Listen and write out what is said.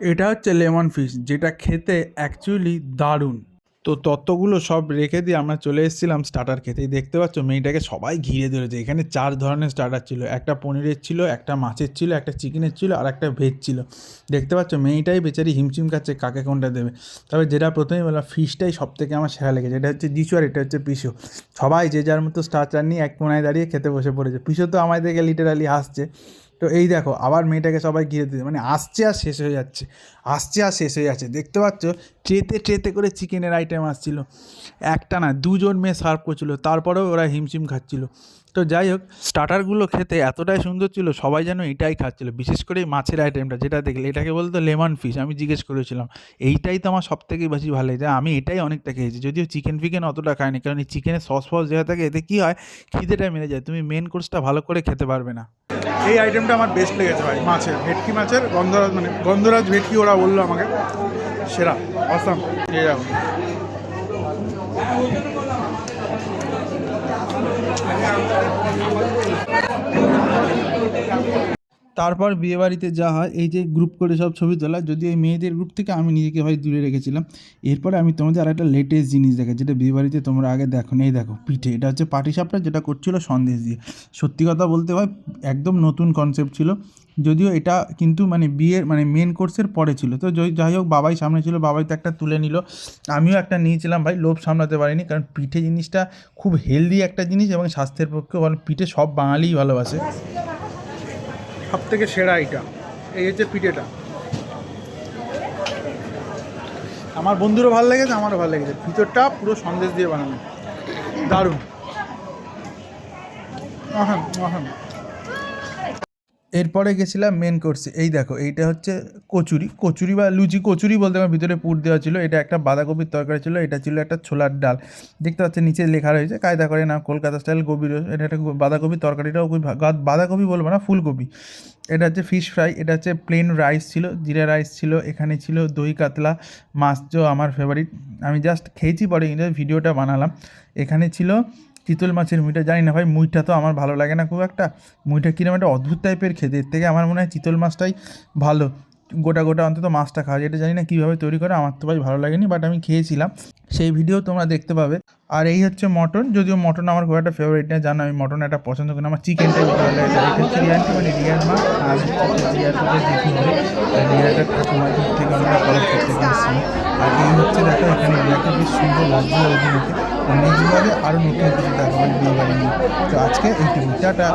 এটা হচ্ছে lemon fish, যেটা খেতে অ্যাকচুয়ালি দারুণ। তো তত্ত্বগুলো সব রেখে দিয়ে আমরা চলে এসেছিলাম স্টার্টার খেতে। দেখতে পাচ্ছ মেয়েটাকে সবাই ঘিরে ধরেছে। এখানে 4 ধরনের স্টার্টার ছিল, একটা পনিরের ছিল, একটা মাছের ছিল, একটা চিকেনের ছিল, আর একটা ভেজ ছিল। দেখতে পাচ্ছ মেয়েটাই বেচারি হিমচিম খাচ্ছে কাকে কোনটা দেবে। তবে যেটা প্রথমেই বললাম, ফিশটাই সব থেকে আমার সেরা লেগেছে। এটা হচ্ছে যিশু আর এটা হচ্ছে পিসু। সবাই যে যার মতো স্টার্টার নিয়ে এক কোনায় দাঁড়িয়ে খেতে বসে পড়েছে। পিসু তো আমায় দেখে লিটারালি হাসছে। তো এই দেখো আবার মেয়েটাকে সবাই ঘিরে দিতে, মানে আসছে আর শেষ হয়ে যাচ্ছে, আসছে আর শেষ হয়ে যাচ্ছে। দেখতে পাচ্ছ ট্রেতে ট্রেতে করে চিকেনের আইটেম আসছিল, একটা না 2জন মেয়ে সার্ভ করছিল, তারপরেও ওরা হিমশিম খাচ্ছিল। তো যাই হোক, স্টার্টারগুলো খেতে এতটাই সুন্দর ছিল, সবাই যেন এটাই খাচ্ছিল। বিশেষ করে এই মাছের আইটেমটা যেটা দেখলে, এটাকে বলতো লেমন ফিশ। আমি জিজ্ঞেস করেছিলাম, এইটাই তো আমার সব থেকে বেশি ভালো লাগে। আমি এটাই অনেকটা খেয়েছি, যদিও চিকেন ফিকেন অতটা খাইনি, কারণ এই চিকেনের সস ফস যেটা থাকে এতে কী হয়, খিদেটা মেরে যায়, তুমি মেন কোর্সটা ভালো করে খেতে পারবে না। এই আইটেমটা আমার বেস্ট লেগেছে ভাই, মাছের ভেটকি, মাছের গন্ধরাজ, মানে গন্ধরাজ ভেটকি ওরা বললো আমাকে সেরা, অসাম। এই যাবো তারপর বিয়েবাড়িতে যা হয়, এই যে গ্রুপ করে সব ছবি তোলা, যদি এই মেয়েদের গ্রুপ থেকে আমি নিজেকে ভাই দূরে রেখেছিলাম। এরপরে আমি তোমাদের আর একটা লেটেস্ট জিনিস দেখা, যেটা বিয়েবাড়িতে তোমরা আগে দেখো নেই। দেখো পিঠে, এটা হচ্ছে পাটিসাপটা, যেটা করছিল সন্দেশ দিয়ে। সত্যি কথা বলতে হয় একদম নতুন কনসেপ্ট ছিল, যদিও এটা কিন্তু মানে বিয়ের মানে মেন কোর্সের পরে ছিল। তো যাই হোক, বাবাই সামনে ছিল, বাবাই তো একটা তুলে নিল, আমিও একটা নিয়েছিলাম ভাই, লোভ সামলাতে পারিনি। কারণ পিঠে জিনিসটা খুব হেলদি একটা জিনিস এবং স্বাস্থ্যের পক্ষে ভালো। পিঠে সব বাঙালিই ভালোবাসে। সব থেকে সেরা এইটা, এই হচ্ছে পিঠেটা। আমার বন্ধুরও ভালো লেগেছে, আমারও ভালো লেগেছে। ভিতরটা পুরো সন্দেশ দিয়ে বানানো, দারুণ। আহাম আহাম। এরপরে গেছিলাম মেন কোর্সে। এই দেখো এইটা হচ্ছে কচুরি, কচুরি বা লুচি, কচুরি বলতে আমার ভিতরে পুর দেওয়া ছিল। এটা একটা বাঁধাকপির তরকারি ছিল, এটা ছিল একটা ছোলার ডাল। দেখতে পাচ্ছেন নিচে লেখা রয়েছে কায়দা করে না কলকাতা স্টাইল গোবি রোস্ট। এটা একটা বাঁধাকপির তরকারিটাও খুবই বাঁধাকপি বলবো না, ফুলকপি। এটা হচ্ছে ফিশ ফ্রাই, এটা হচ্ছে প্লেন রাইস ছিল, জিরা রাইস ছিল, এখানে ছিল দই কাতলা মাছ, যো আমার ফেভারিট। আমি জাস্ট খেয়েছি পরে কিন্তু ভিডিওটা বানালাম। এখানে ছিল চিতল মাছের মুইটা। জানি না ভাই, মুইটা তো আমার ভালো লাগে না খুব একটা। মুইটা কিরকম একটা অদ্ভুত টাইপের খেতে, এর থেকে আমার মনে হয় চিতল মাছটাই ভালো। গোটা গোটা অন্তত মাছটা খাওয়া যায়, এটা জানি না কীভাবে তৈরি করে, আমার তো ভাই ভালো লাগেনি, বাট আমি খেয়েছিলাম, সেই ভিডিও তোমরা দেখতে পাবে। আর এই হচ্ছে মটন, যদিও মটন আমার খুব একটা ফেভারিট না, জানো আমি মটন একটা পছন্দ করি না, আমার চিকেনটাই বেশি ভালো লাগে। এটা হচ্ছে রিয়ানটি, মানে রিয়ার মা, আর হচ্ছে রিয়ার থেকে দেখি হবে রিয়াটা ঠাকুমার দিক থেকে আমরা খরচ করতে গিয়েছি। আর এই হচ্ছে দেখো এখানে রিয়াকে বেশ সুন্দর লাগছে অভিনয়কে। নেক্সটভাবে আরও নতুন কিছু দেখাবেন বিয়ে বাড়ি নিয়ে। তো আজকে এইটুকু, টাটা।